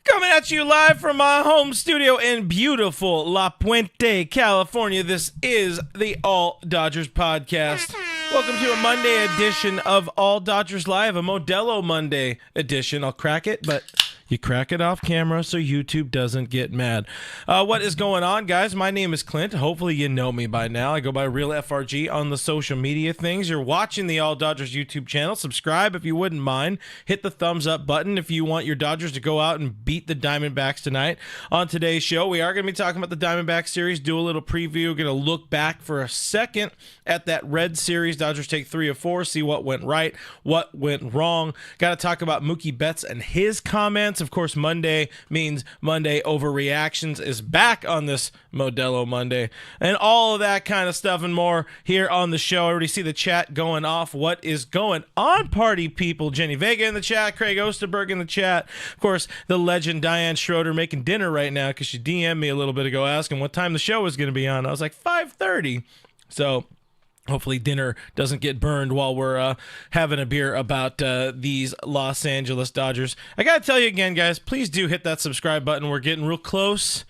Coming at you live from my home studio in beautiful La Puente, California. This is the All Dodgers podcast. Welcome to a Monday edition of All Dodgers Live, a Modelo Monday edition. I'll crack it, but you crack it off camera so YouTube doesn't get mad. What is going on, guys? My name is Clint. Hopefully you know me by now. I go by Real FRG on the social media things. You're watching the All Dodgers YouTube channel. Subscribe if you wouldn't mind. Hit the thumbs up button if you want your Dodgers to go out and beat the Diamondbacks tonight. On today's show, we are going to be talking about the Diamondbacks series, do a little preview. Going to look back for a second at that Red series. Dodgers take 3 of 4, see what went right, what went wrong. Got to talk about Mookie Betts and his comments. Of course, Monday means Monday Overreactions is back on this Modelo Monday. And all of that kind of stuff and more here on the show. I already see the chat going off. What is going on, party people? Jenny Vega in the chat, Craig Osterberg in the chat. Of course, the legend Diane Schroeder making dinner right now because she DM'd me a little bit ago asking what time the show was going to be on. I was like, 5:30. So hopefully dinner doesn't get burned while we're having a beer about these Los Angeles Dodgers. I got to tell you again, guys, please do hit that subscribe button. We're getting real close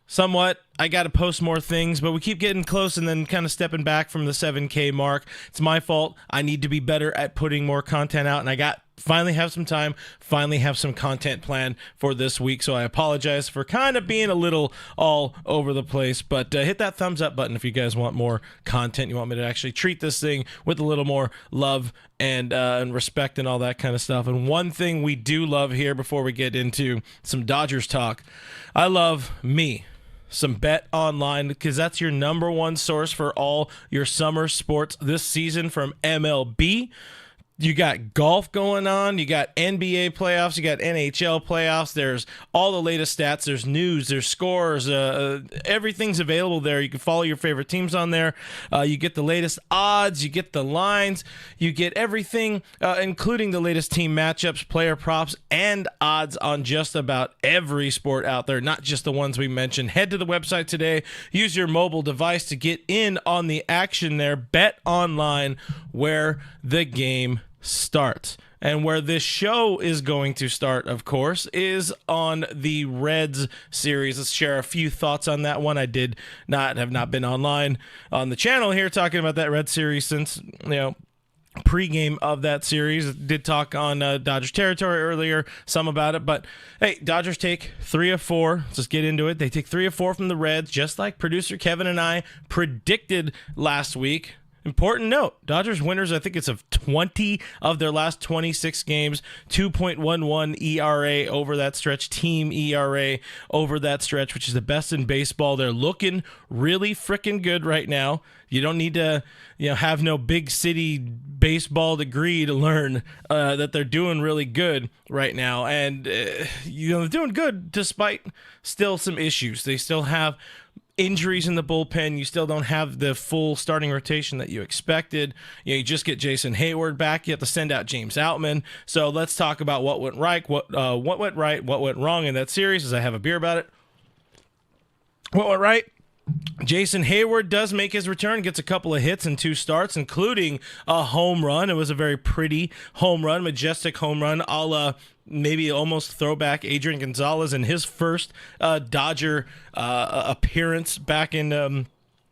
somewhat. I got to post more things, but we keep getting close and then kind of stepping back from the 7K mark. It's my fault. I need to be better at putting more content out, and I finally have some time, finally have some content planned for this week, so I apologize for kind of being a little all over the place, but hit that thumbs up button if you guys want more content. You want me to actually treat this thing with a little more love and respect and all that kind of stuff. And one thing we do love here before we get into some Dodgers talk, I love some Bet Online, because that's your number one source for all your summer sports this season from MLB. You got golf going on, you got NBA playoffs, you got NHL playoffs, there's all the latest stats, there's news, there's scores, everything's available there. You can follow your favorite teams on there. You get the latest odds, you get the lines, you get everything, including the latest team matchups, player props, and odds on just about every sport out there, not just the ones we mentioned. Head to the website today, use your mobile device to get in on the action there. Bet Online, where the game starts. And where this show is going to start, of course, is on the Reds series. Let's share a few thoughts on that one. I have not been online on the channel here talking about that Reds series since, pregame of that series. Did talk on Dodgers territory earlier, some about it, but hey, Dodgers take 3 of 4. Let's just get into it. They take 3 of 4 from the Reds, just like producer Kevin and I predicted last week. Important note, Dodgers winners, I think it's of 20 of their last 26 games, 2.11 ERA over that stretch, team ERA over that stretch, which is the best in baseball. They're looking really freaking good right now. You don't need to have no big city baseball degree to learn that they're doing really good right now. And, they're doing good despite still some issues. They still have injuries in the bullpen. You still don't have the full starting rotation that you expected. You just get Jason Hayward back. You have to send out James Outman. So let's talk about what went right, what went right, what went wrong in that series, as I have a beer about it. What went right? Jason Hayward does make his return, gets a couple of hits in 2 starts, including a home run. It was a very pretty home run, majestic home run, a la maybe almost throwback Adrian Gonzalez in his first Dodger appearance back in,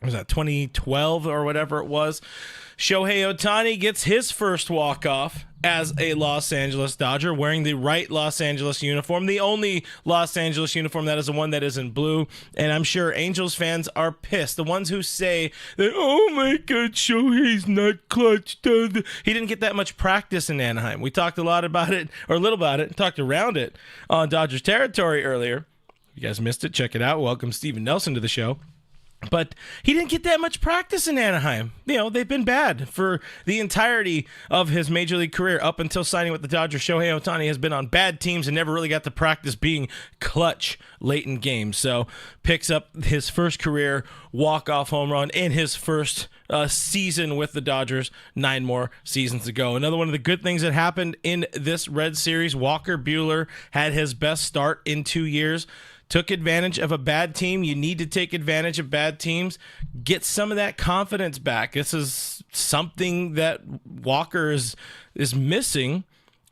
was that 2012 or whatever it was. Shohei Ohtani gets his first walk-off as a Los Angeles Dodger, wearing the right Los Angeles uniform, the only Los Angeles uniform that is the one that is in blue. And I'm sure Angels fans are pissed. The ones who say that, oh my God, Shohei's not clutch. He didn't get that much practice in Anaheim. We talked a lot about it, or a little about it, talked around it on Dodgers territory earlier. If you guys missed it, check it out. Welcome Steven Nelson to the show. But he didn't get that much practice in Anaheim. They've been bad for the entirety of his major league career up until signing with the Dodgers. Shohei Ohtani has been on bad teams and never really got to practice being clutch late in games. So picks up his first career walk-off home run in his first season with the Dodgers, 9 more seasons to go. Another one of the good things that happened in this Red Series, Walker Buehler had his best start in 2 years. Took advantage of a bad team. You need to take advantage of bad teams. Get some of that confidence back. This is something that Walker is missing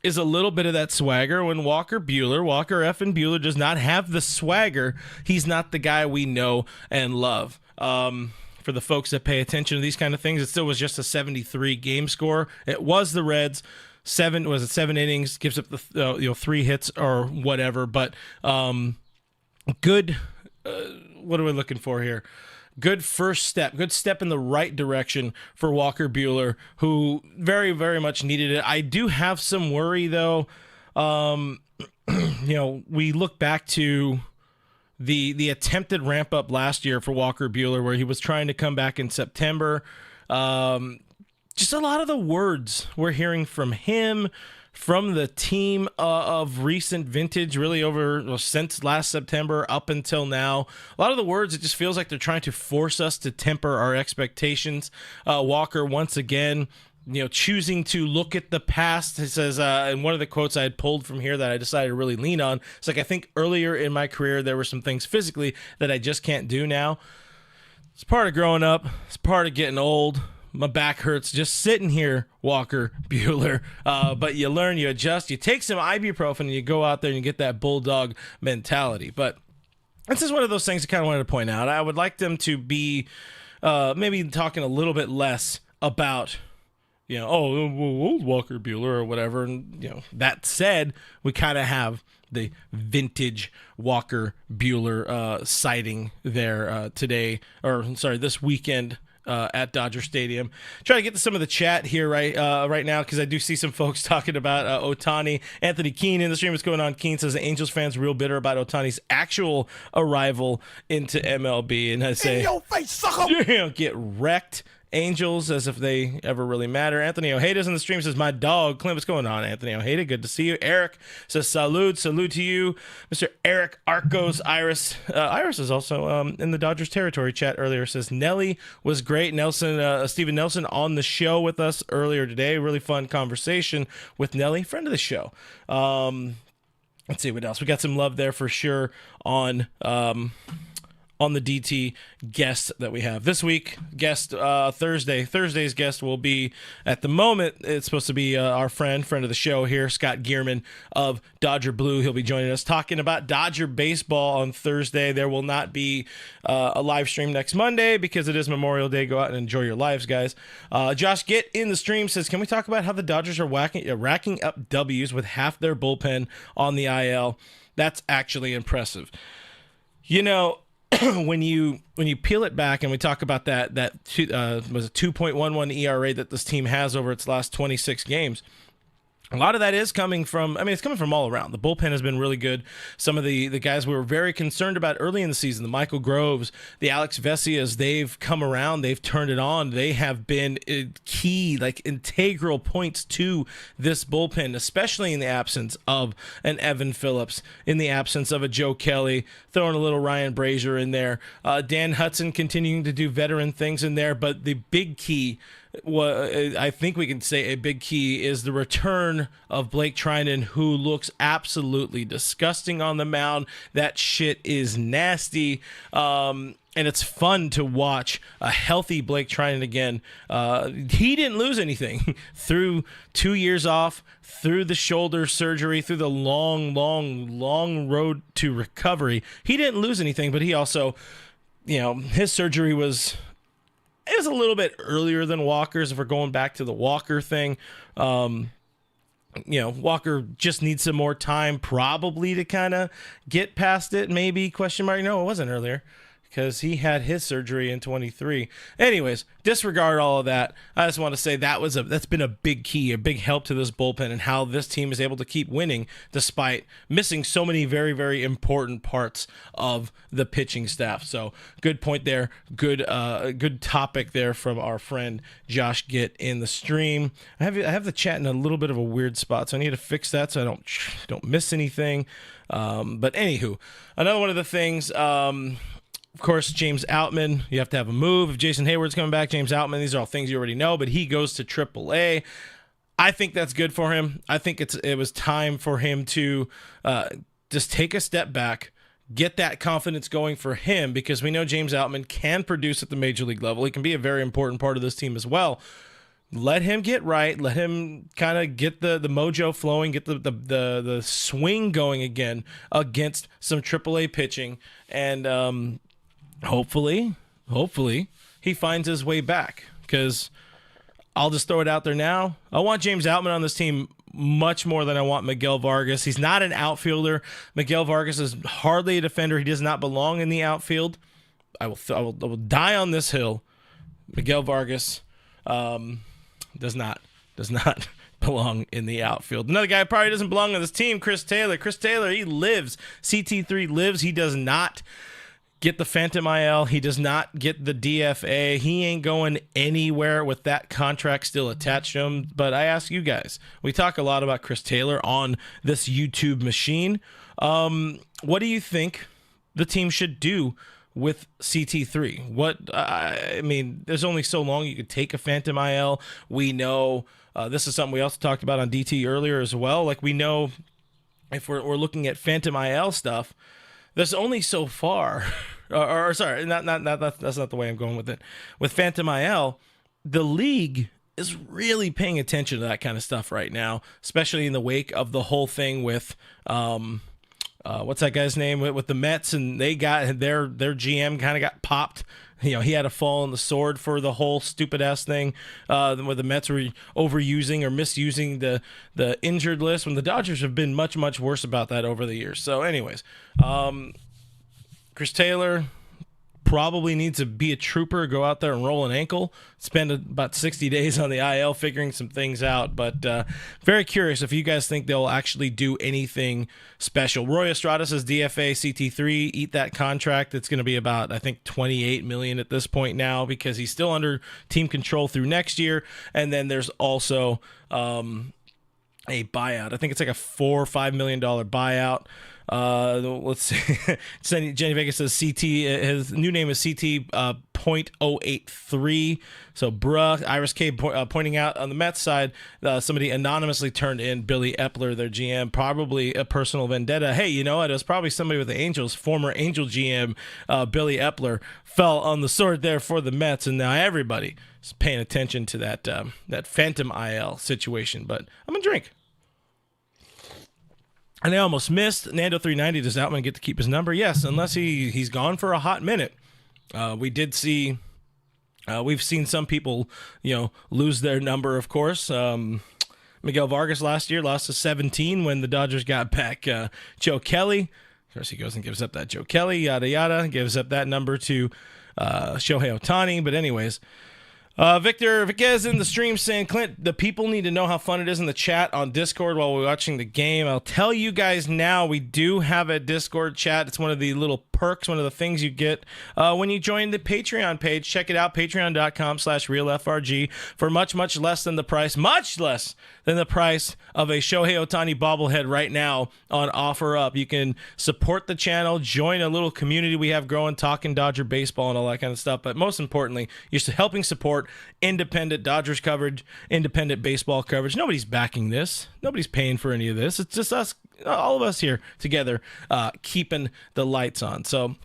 is a little bit of that swagger. When Walker Evan Buehler does not have the swagger, he's not the guy we know and love. For the folks that pay attention to these kind of things, it still was just a 73 game score. It was the Reds. 7 innings, gives up the 3 hits or whatever, but good. What are we looking for here? Good first step, good step in the right direction for Walker Buehler, who very, very much needed it. I do have some worry, though. We look back to the attempted ramp up last year for Walker Buehler, where he was trying to come back in September. Just a lot of the words we're hearing from him, from the team of recent vintage, really since last September up until now. A lot of the words, it just feels like they're trying to force us to temper our expectations. Walker, once again, choosing to look at the past. It says, and one of the quotes I had pulled from here that I decided to really lean on, it's like, I think earlier in my career, there were some things physically that I just can't do now. It's part of growing up. It's part of getting old. My back hurts just sitting here, Walker Buehler. But you learn, you adjust, you take some ibuprofen, and you go out there and you get that bulldog mentality. But this is one of those things I kind of wanted to point out. I would like them to be maybe talking a little bit less about, old Walker Buehler or whatever. And, that said, we kind of have the vintage Walker Buehler sighting there this weekend. At Dodger Stadium. Try to get to some of the chat here right now, because I do see some folks talking about Ohtani. Anthony Keene in the stream. What's going on? Keene says the Angels fans real bitter about Ohtani's actual arrival into MLB, and I say, in your face, sucker! Get wrecked. Angels, as if they ever really matter. Anthony Ojeda's in the stream, says, my dog. Clint, what's going on, Anthony Ojeda? Good to see you. Eric says, salute to you. Mr. Eric Arcos Iris. Iris is also in the Dodgers territory chat earlier, says, Nelly was great. Steven Nelson on the show with us earlier today. Really fun conversation with Nelly, friend of the show. Let's see what else. We got some love there for sure on the DT guest that we have this week. Thursday's guest will be, at the moment, it's supposed to be our friend of the show here, Scott Gierman of Dodger Blue. He'll be joining us talking about Dodger baseball on Thursday. There will not be a live stream next Monday because it is Memorial Day. Go out and enjoy your lives, guys. Josh Gitt in the stream says, can we talk about how the Dodgers are racking up W's with half their bullpen on the IL? That's actually impressive. When you peel it back and we talk about that was a 2.11 ERA that this team has over its last 26 games, a lot of that is coming from, it's coming from all around. The bullpen has been really good. Some of the guys we were very concerned about early in the season, the Michael Groves, the Alex Vessias, they've come around, they've turned it on. They have been key, integral points to this bullpen, especially in the absence of an Evan Phillips, in the absence of a Joe Kelly, throwing a little Ryan Brazier in there. Dan Hudson continuing to do veteran things in there, but the big key, I think we can say a big key, is the return of Blake Trinan, who looks absolutely disgusting on the mound. That shit is nasty. And it's fun to watch a healthy Blake Trinan again. He didn't lose anything through 2 years off, through the shoulder surgery, through the long road to recovery. He didn't lose anything, but he also, his surgery was... It was a little bit earlier than Walker's, if we're going back to the Walker thing. Walker just needs some more time probably to kind of get past it, maybe, question mark. No, it wasn't earlier because he had his surgery in 23. Anyways, disregard all of that. I just want to say that's been a big key, a big help to this bullpen and how this team is able to keep winning despite missing so many very, very important parts of the pitching staff. So good point there. Good topic there from our friend Josh Gitt in the stream. I have the chat in a little bit of a weird spot, so I need to fix that so I don't miss anything. But anywho, another one of the things, of course, James Outman, you have to have a move. If Jason Hayward's coming back, James Outman, these are all things you already know, but he goes to AAA. I think that's good for him. I think it was time for him to just take a step back, get that confidence going for him, because we know James Outman can produce at the major league level. He can be a very important part of this team as well. Let him get right. Let him kind of get the mojo flowing, get the swing going again against some AAA pitching, and hopefully he finds his way back. Because I'll just throw it out there now. I want James Outman on this team much more than I want Miguel Vargas. He's not an outfielder. Miguel Vargas is hardly a defender. He does not belong in the outfield. I will die on this hill. Miguel Vargas does not belong in the outfield. Another guy who probably doesn't belong on this team, Chris Taylor. Chris Taylor, he lives. CT3 lives. He does not get the Phantom IL. He does not get the DFA. He ain't going anywhere with that contract still attached to him. But I ask you guys, we talk a lot about Chris Taylor on this YouTube machine. What do you think the team should do with CT3? I mean, there's only so long you could take a Phantom IL. We know this is something we also talked about on DT earlier as well. Like, we know if we're looking at Phantom IL stuff, there's only so far. Or sorry, that's not the way I'm going with it. With Phantom IL, the league is really paying attention to that kind of stuff right now, especially in the wake of the whole thing with what's that guy's name with the Mets, and they got their GM kind of got popped. You know, he had to fall on the sword for the whole stupid ass thing where the Mets were overusing or misusing the injured list, when the Dodgers have been much worse about that over the years. So anyways, Chris Taylor probably needs to be a trooper, go out there and roll an ankle, spend about 60 days on the IL figuring some things out. But very curious if you guys think they'll actually do anything special. Roy Estrada says DFA CT3, eat that contract. It's going to be about, I think, $28 million at this point now, because he's still under team control through next year. And then there's also a buyout. I think it's like a $4 or $5 million buyout. Let's see. Jenny Vegas says CT. His new name is CT 0.083. So, Iris K pointing out on the Mets side, somebody anonymously turned in Billy Epler, their GM, probably a personal vendetta. Hey, you know what? It was probably somebody with the Angels. Former Angel GM Billy Epler fell on the sword there for the Mets, and now everybody is paying attention to that Phantom IL situation. But I'm gonna drink. And I almost missed. Nando 390, does Outman get to keep his number? Yes, unless he's gone for a hot minute. We did see, we've seen some people, lose their number, of course. Miguel Vargas last year lost to 17 when the Dodgers got back Joe Kelly. Of course, he goes and gives up that Joe Kelly, yada, yada, gives up that number to Shohei Ohtani. But anyways, Victor Viquez in the stream saying, Clint, the people need to know how fun it is in the chat on Discord while we're watching the game. I'll tell you guys now, we do have a Discord chat. It's one of the little perks, one of the things you get when you join the Patreon page. Check it out, patreon.com/realfrg, for much less than the price, of a Shohei Ohtani bobblehead right now on OfferUp. You can support the channel, join a little community we have growing, talking Dodger baseball and all that kind of stuff. But most importantly, you're helping support independent Dodgers coverage, independent baseball coverage. Nobody's backing this. Nobody's paying for any of this. It's just us, all of us here together, keeping the lights on. So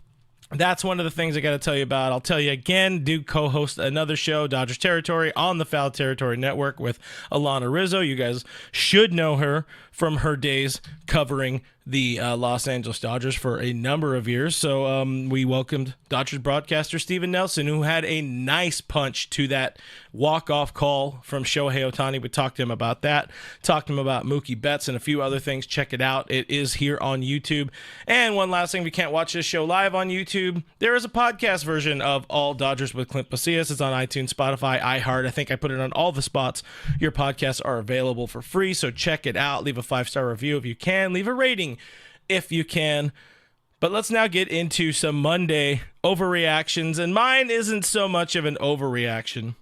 that's one of the things I got to tell you about. I'll tell you again, do co-host another show, Dodgers Territory, on the Foul Territory Network with Alana Rizzo. You guys should know her from her days covering the Los Angeles Dodgers for a number of years. So we welcomed Dodgers broadcaster Steven Nelson, who had a nice punch to that walk-off call from Shohei Ohtani. We talked to him about that, talked to him about Mookie Betts and a few other things. Check it out. It is here on YouTube. And one last thing, if you can't watch this show live on YouTube, there is a podcast version of All Dodgers with Clint Pasillas. It's on iTunes, Spotify, iHeart. I think I put it on all the spots. Your podcasts are available for free, so check it out. Leave a 5-star review if you can. Leave a rating if you can. But let's now get into some Monday overreactions, and mine isn't so much of an overreaction.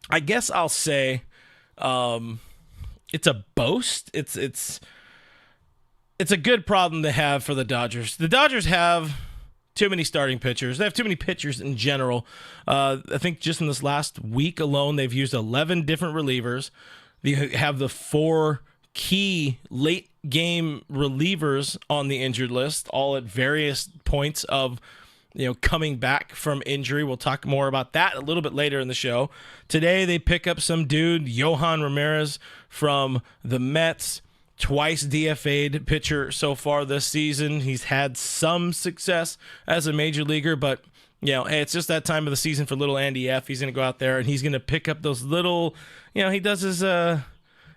I guess I'll say it's a boast. It's a good problem to have for the Dodgers. The Dodgers have too many starting pitchers. They have too many pitchers in general. I think just in this last week alone, they've used 11 different relievers. They have the 4 key late game relievers on the injured list, all at various points of coming back from injury. We'll talk more about that a little bit later in the show. Today, they pick up some dude, Johan Ramirez from the Mets. Twice DFA'd pitcher so far this season. He's had some success as a major leaguer, but it's just that time of the season for little Andy F. He's going to go out there and he's going to pick up those little, he does his,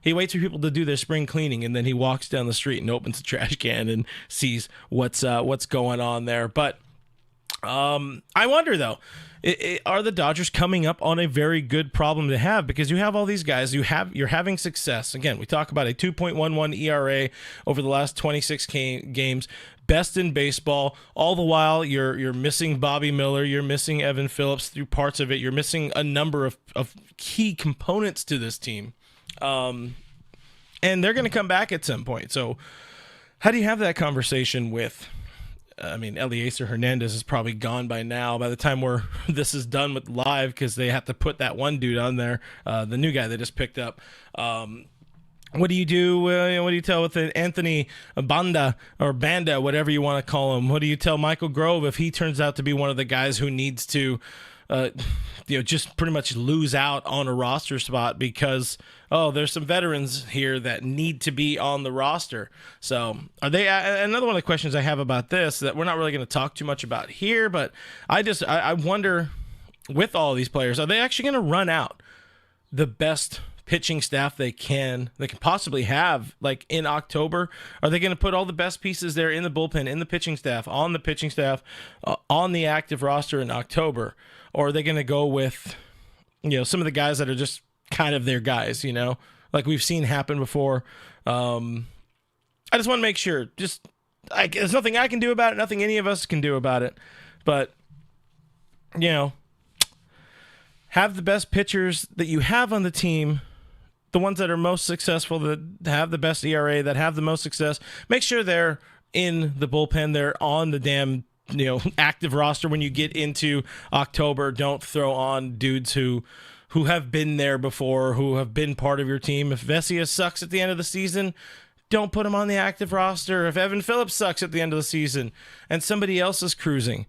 he waits for people to do their spring cleaning and then he walks down the street and opens a trash can and sees what's going on there. But I wonder though, are the Dodgers coming up on a very good problem to have? Because you have all these guys, you're having success. Again, we talk about a 2.11 ERA over the last 26 games, best in baseball. All the while, you're missing Bobby Miller, you're missing Evan Phillips through parts of it. You're missing a number of key components to this team, and they're going to come back at some point. So, how do you have that conversation with? Eliezer Hernandez is probably gone by now. By the time this is done with live, because they have to put that one dude on there, the new guy they just picked up. What do you do? What do you tell with Anthony Banda, whatever you want to call him? What do you tell Michael Grove if he turns out to be one of the guys who needs to, just pretty much lose out on a roster spot because there's some veterans here that need to be on the roster. So are they? Another one of the questions I have about this that we're not really going to talk too much about here, but I wonder with all these players, are they actually going to run out the best pitching staff they can possibly have, like in October? Are they going to put all the best pieces there in the bullpen, in the pitching staff, on the active roster in October? Or are they going to go with, some of the guys that are just kind of their guys, like we've seen happen before? I just want to make sure. There's nothing I can do about it, nothing any of us can do about it. But, have the best pitchers that you have on the team, the ones that are most successful, that have the best ERA, that have the most success. Make sure they're in the bullpen. They're on the damn active roster when you get into October. Don't throw on dudes who have been there before, who have been part of your team. If Vesia sucks at the end of the season, don't put him on the active roster. If Evan Phillips sucks at the end of the season and somebody else is cruising,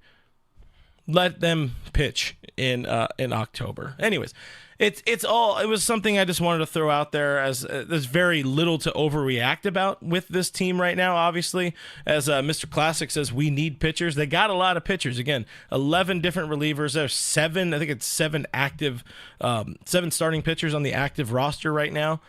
let them pitch in October. Anyways, it was something I just wanted to throw out there, as there's very little to overreact about with this team right now. Obviously, as Mr. Classic says, we need pitchers. They got a lot of pitchers. Again, 11 different relievers. There's seven active, 7 starting pitchers on the active roster right now,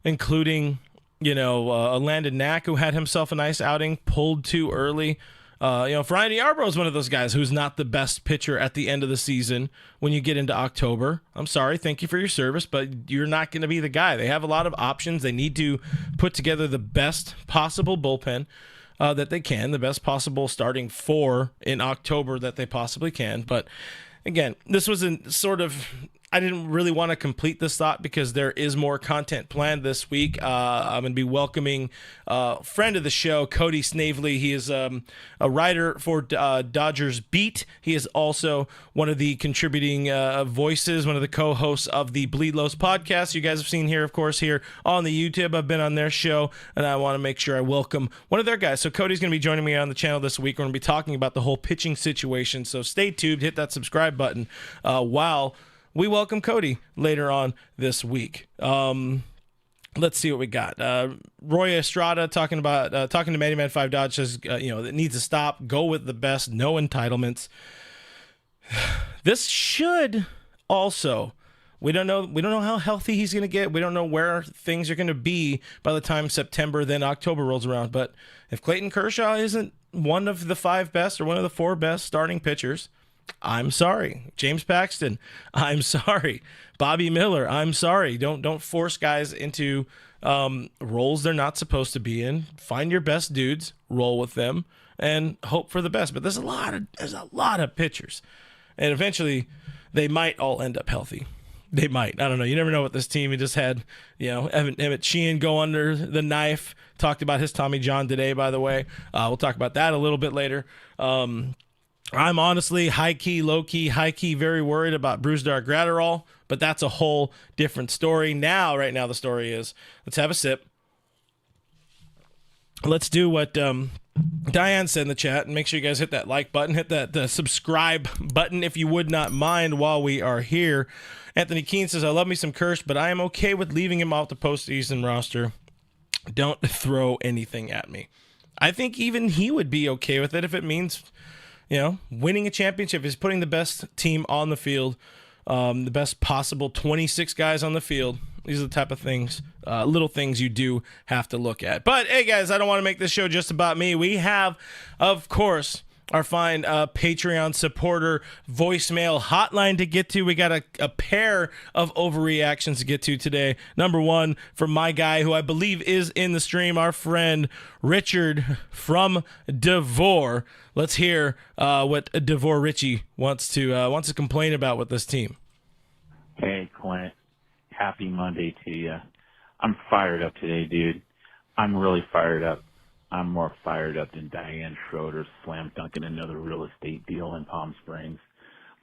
including Landon Knack, who had himself a nice outing, pulled too early. Friday Yarbrough is one of those guys who's not the best pitcher at the end of the season when you get into October. I'm sorry, thank you for your service, but you're not going to be the guy. They have a lot of options. They need to put together the best possible bullpen that they can, the best possible starting 4 in October that they possibly can. But again, this was I didn't really want to complete this thought because there is more content planned this week. I'm going to be welcoming a friend of the show, Cody Snavely. He is a writer for Dodgers Beat. He is also one of the contributing voices, one of the co-hosts of the Bleed Lows podcast. You guys have seen here, of course, here on the YouTube. I've been on their show, and I want to make sure I welcome one of their guys. So Cody's going to be joining me on the channel this week. We're going to be talking about the whole pitching situation. So stay tuned, hit that subscribe button while we welcome Cody later on this week. Let's see what we got. Roy Estrada talking to Matty Man 5 Dodge says, it needs to stop. Go with the best. No entitlements. This should also. We don't know how healthy he's going to get. We don't know where things are going to be by the time September, then October rolls around. But if Clayton Kershaw isn't one of the 5 best or one of the 4 best starting pitchers, I'm sorry. James Paxton, I'm sorry. Bobby Miller, I'm sorry. Don't force guys into roles they're not supposed to be in. Find your best dudes, roll with them, and hope for the best. But there's a lot of pitchers, and eventually they might all end up healthy. They might. I don't know. You never know with this team. He just had, Emmet Sheehan go under the knife. Talked about his Tommy John today, by the way. We'll talk about that a little bit later. I'm honestly high-key, low-key, high-key very worried about Brusdar Graterol, but that's a whole different story. Right now the story is, let's have a sip. Let's do what Diane said in the chat, and make sure you guys hit that like button, hit that the subscribe button if you would not mind while we are here. Anthony Keene says, I love me some Kirsch, but I am okay with leaving him off the postseason roster. Don't throw anything at me. I think even he would be okay with it if it means, winning a championship is putting the best team on the field, the best possible 26 guys on the field. These are the type of things, little things you do have to look at. But, hey, guys, I don't want to make this show just about me. We have, of course, our fine Patreon supporter voicemail hotline to get to. We got a pair of overreactions to get to today. Number one, from my guy who I believe is in the stream, our friend Richard from Devore. Let's hear what Devore Richie wants to complain about with this team. Hey, Clint. Happy Monday to you. I'm fired up today, dude. I'm really fired up. I'm more fired up than Diane Schroeder slam dunking another real estate deal in Palm Springs.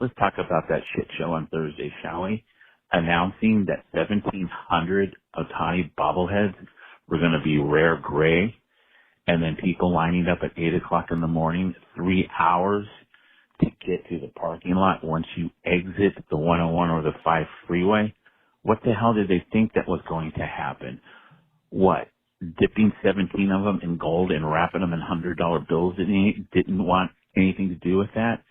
Let's talk about that shit show on Thursday, shall we? Announcing that 1,700 Ohtani bobbleheads were going to be rare gray, and then people lining up at 8 o'clock in the morning, 3 hours to get to the parking lot once you exit the 101 or the 5 freeway. What the hell did they think that was going to happen? What? Dipping 17 of them in gold and wrapping them in $100 bills didn't want anything to do with that?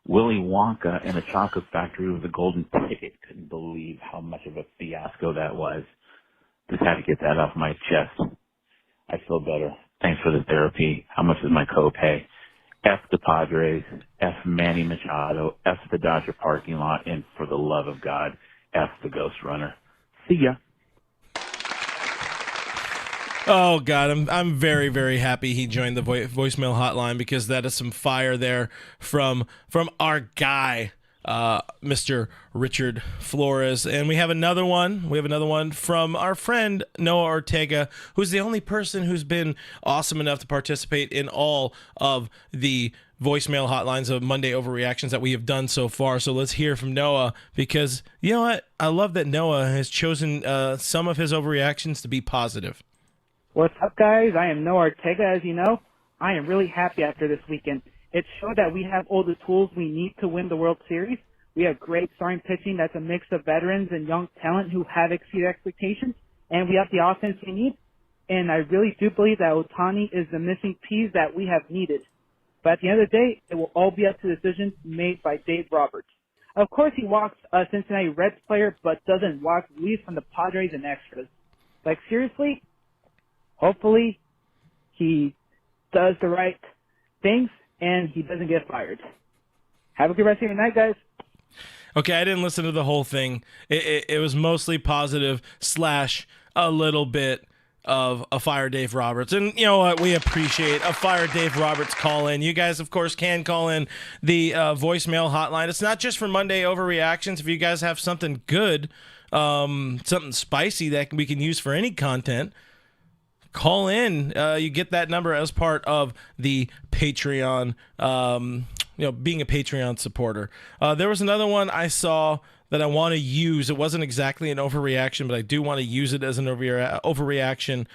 Willy Wonka and the Chocolate Factory with the golden ticket couldn't believe how much of a fiasco that was. Just had to get that off my chest. I feel better. Thanks for the therapy. How much is my copay? F the Padres, F Manny Machado, F the Dodger parking lot, and for the love of God, F the Ghost Runner. See ya. Oh God, I'm very, very happy he joined the voicemail hotline, because that is some fire there from our guy, Mr. Richard Flores. And we have another one from our friend Noah Ortega, who's the only person who's been awesome enough to participate in all of the voicemail hotlines of Monday Overreactions that we have done so far. So let's hear from Noah, because you know what? I love that Noah has chosen some of his overreactions to be positive. What's up, guys? I am Noah Ortega. As you know, I am really happy after this weekend. It showed that we have all the tools we need to win the World Series. We have great starting pitching that's a mix of veterans and young talent who have exceeded expectations, and we have the offense we need. And I really do believe that Ohtani is the missing piece that we have needed. But at the end of the day, it will all be up to the decisions made by Dave Roberts. Of course, he walks a Cincinnati Reds player, but doesn't walk leads from the Padres and extras. Like, seriously? Hopefully, he does the right things and he doesn't get fired. Have a good rest of your night, guys. Okay, I didn't listen to the whole thing. It was mostly positive / a little bit of a Fire Dave Roberts. And you know what? We appreciate a Fire Dave Roberts call in. You guys, of course, can call in the voicemail hotline. It's not just for Monday Overreactions. If you guys have something good, something spicy that we can use for any content, call in. You get that number as part of the Patreon, being a Patreon supporter. There was another one I saw that I want to use. It wasn't exactly an overreaction, but I do want to use it as an overreaction.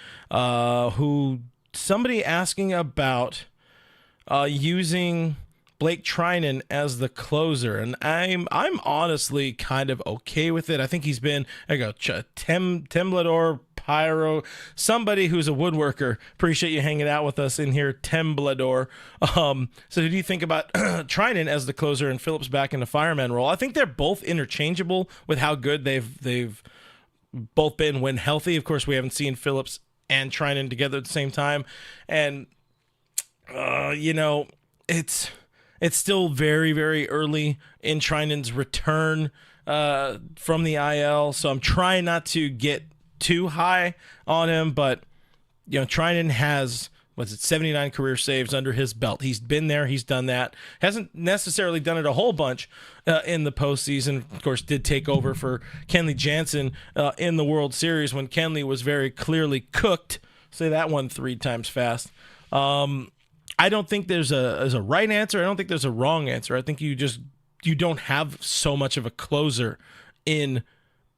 Somebody asking about using Blake Trinan as the closer, and I'm honestly kind of okay with it. I think he's been Temblador Pyro, somebody who's a woodworker. Appreciate you hanging out with us in here, Temblador. So do you think about Trinan as the closer and Phillips back in the fireman role? I think they're both interchangeable with how good they've both been when healthy. Of course, we haven't seen Phillips and Trinan together at the same time, and it's still very, very early in Trinan's return from the IL, so I'm trying not to get too high on him, but Trinan has 79 career saves under his belt. He's been there, he's done that. Hasn't necessarily done it a whole bunch in the postseason. Of course, did take over for Kenley Jansen in the World Series when Kenley was very clearly cooked. Say that one 3 times fast. I don't think there's a right answer. I don't think there's a wrong answer. I think you don't have so much of a closer in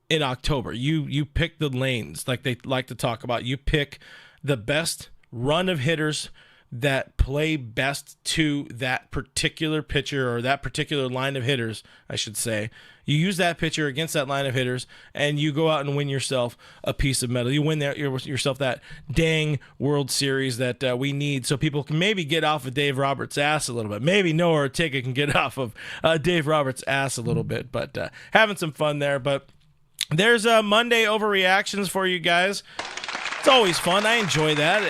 October. You pick the lanes like they like to talk about. You pick the best run of hitters that play best to that particular pitcher or that particular line of hitters, I should say. You use that pitcher against that line of hitters, and you go out and win yourself a piece of metal. You win yourself that dang World Series that we need, so people can maybe get off of Dave Roberts' ass a little bit. Maybe Noah Ortega can get off of Dave Roberts' ass a little bit, but having some fun there. But there's Monday overreactions for you guys. It's always fun. I enjoy that.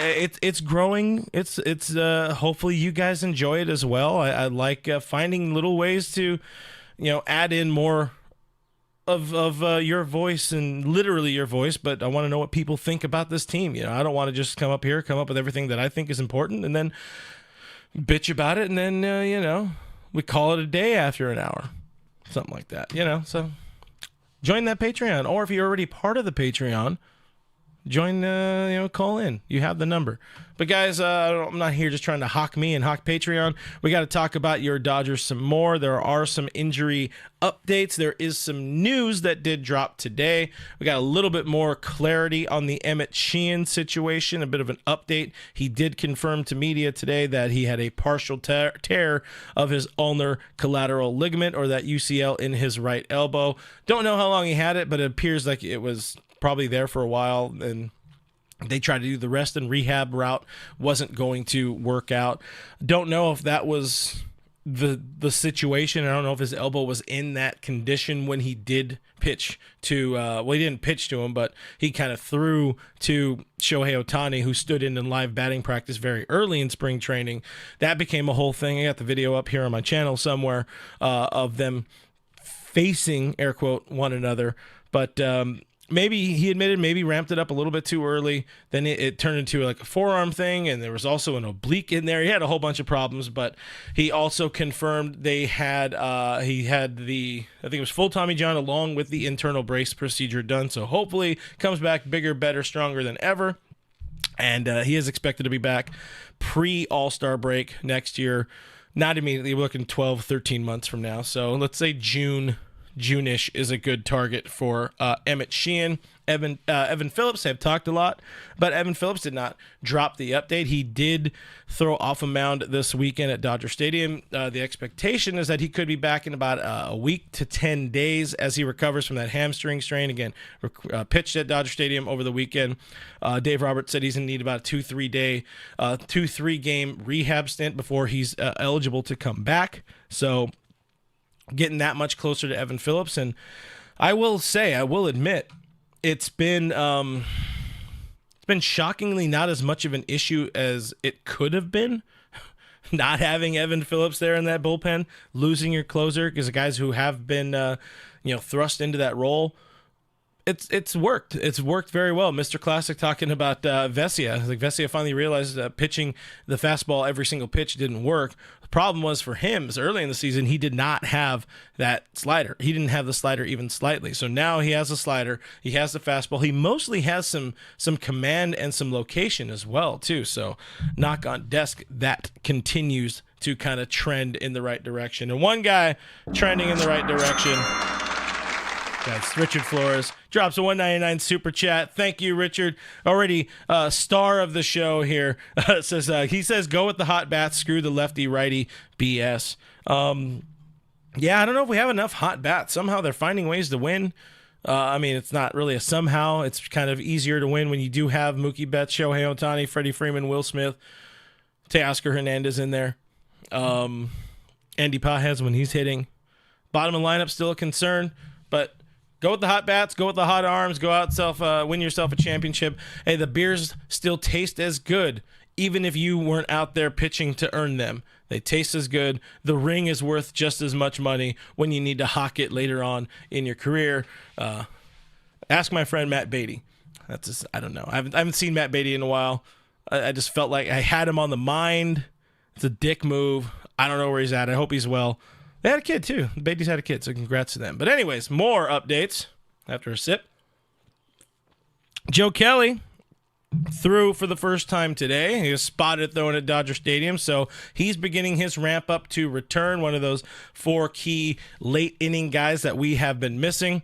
It's growing. It's hopefully you guys enjoy it as well. I like finding little ways to, add in more of your voice, and literally your voice, but I want to know what people think about this team. I don't want to just come up with everything that I think is important and then bitch about it, and then we call it a day after an hour, something like that. So join that Patreon, or if you're already part of the Patreon, join, call in. You have the number. But guys, I'm not here just trying to hawk me and hawk Patreon. We got to talk about your Dodgers some more. There are some injury updates. There is some news that did drop today. We got a little bit more clarity on the Emmet Sheehan situation, a bit of an update. He did confirm to media today that he had a partial tear of his ulnar collateral ligament, or that UCL, in his right elbow. Don't know how long he had it, but it appears like it was probably there for a while, and they tried to do the rest and rehab route, wasn't going to work out. Don't know if that was the situation. I don't know if his elbow was in that condition when he did pitch to he didn't pitch to him, but he kind of threw to Shohei Ohtani, who stood in live batting practice very early in spring training. That became a whole thing. I got the video up here on my channel somewhere of them facing, air quote, one another, but maybe he admitted maybe ramped it up a little bit too early. Then it turned into like a forearm thing, and there was also an oblique in there. He had a whole bunch of problems, but he also confirmed he had I think it was full Tommy John along with the internal brace procedure done. So hopefully comes back bigger, better, stronger than ever. And he is expected to be back pre-All-Star break next year. Not immediately. We're looking 12, 13 months from now. So let's say June-ish is a good target for Emmet Sheehan. Evan Phillips, have talked a lot, but Evan Phillips did not drop the update. He did throw off a mound this weekend at Dodger Stadium. The expectation is that he could be back in about a week to 10 days as he recovers from that hamstring strain. Again, pitched at Dodger Stadium over the weekend. Dave Roberts said he's going to need about a 2-3 game rehab stint before he's eligible to come back. So getting that much closer to Evan Phillips. And I will admit, it's been shockingly not as much of an issue as it could have been. Not having Evan Phillips there in that bullpen, losing your closer, because the guys who have been thrust into that role, it's worked. It's worked very well. Mr. Classic talking about Vesia. Like, Vesia finally realized that pitching the fastball every single pitch didn't work. The problem was for him is early in the season, he did not have that slider. He didn't have the slider even slightly. So now he has a slider. He has the fastball. He mostly has some command and some location as well, too. So knock on desk, that continues to kind of trend in the right direction. And one guy trending in the right direction, that's Richard Flores. Drops a $1.99 super chat. Thank you, Richard. Already star of the show here. He says, go with the hot bats. Screw the lefty-righty BS. Yeah, I don't know if we have enough hot bats. Somehow they're finding ways to win. It's not really a somehow. It's kind of easier to win when you do have Mookie Betts, Shohei Ohtani, Freddie Freeman, Will Smith, Teoscar Hernandez in there. Andy Pajes when he's hitting. Bottom of the lineup still a concern, but go with the hot bats, go with the hot arms, go out win yourself a championship. Hey, the beers still taste as good, even if you weren't out there pitching to earn them. They taste as good. The ring is worth just as much money when you need to hawk it later on in your career. Ask my friend Matt Beatty. I don't know. I haven't seen Matt Beatty in a while. I just felt like I had him on the mind. It's a dick move. I don't know where he's at. I hope he's well. They had a kid, too. The Beatty's had a kid, so congrats to them. But anyways, more updates after a sip. Joe Kelly threw for the first time today. He was spotted throwing at Dodger Stadium, so he's beginning his ramp up to return, one of those 4 key late inning guys that we have been missing.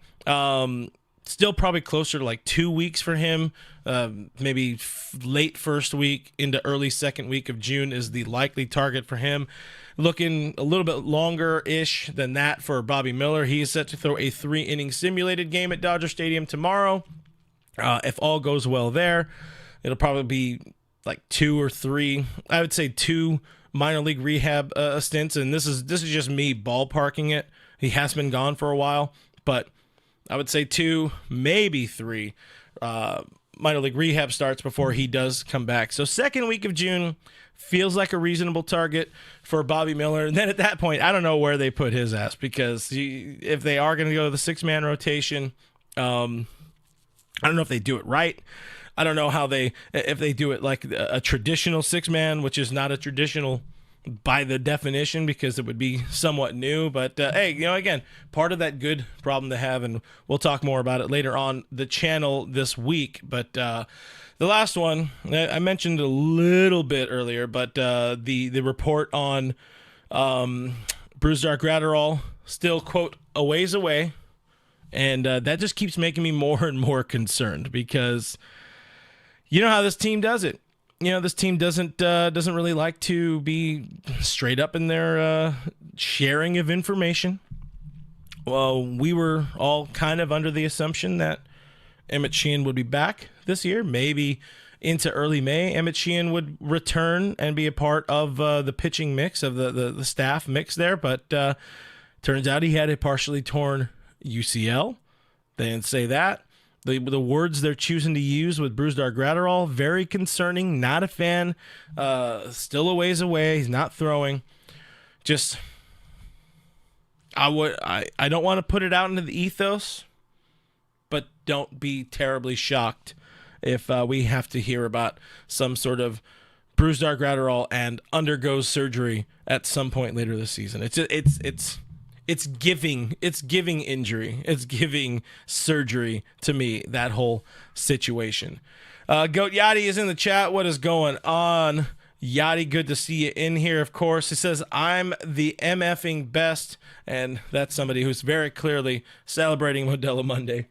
Still probably closer to like 2 weeks for him. Maybe late first week into early second week of June is the likely target for him. Looking a little bit longer-ish than that for Bobby Miller. He is set to throw a 3-inning simulated game at Dodger Stadium tomorrow. If all goes well there, it'll probably be like 2 or 3. I would say 2 minor league rehab stints, and this is just me ballparking it. He has been gone for a while, but I would say 2, maybe 3 minor league rehab starts before he does come back. So second week of June feels like a reasonable target for Bobby Miller. And then at that point, I don't know where they put his ass, because if they are going to go to the 6-man rotation, I don't know if they do it right. I don't know if they do it like a traditional 6-man, which is not a traditional by the definition, because it would be somewhat new. But hey, again, part of that good problem to have, and we'll talk more about it later on the channel this week. But the last one I mentioned a little bit earlier, but the report on Brusdar Graterol still, quote, a ways away, and that just keeps making me more and more concerned, because you know how this team does it. This team doesn't really like to be straight up in their sharing of information. Well, we were all kind of under the assumption that Emmet Sheehan would be back this year, maybe into early May. Emmet Sheehan would return and be a part of the pitching mix, of the staff mix there, but turns out he had a partially torn UCL. They didn't say that. The words they're choosing to use with Brusdar Graterol, very concerning. Not a fan. Still a ways away. He's not throwing. Just, I don't want to put it out into the ethos, but don't be terribly shocked if we have to hear about some sort of Brusdar Graterol and undergoes surgery at some point later this season. It's giving injury. It's giving surgery to me, that whole situation. Goat Yachty is in the chat. What is going on? Yachty, good to see you in here, of course. He says, I'm the MFing best, and that's somebody who's very clearly celebrating Modelo Monday.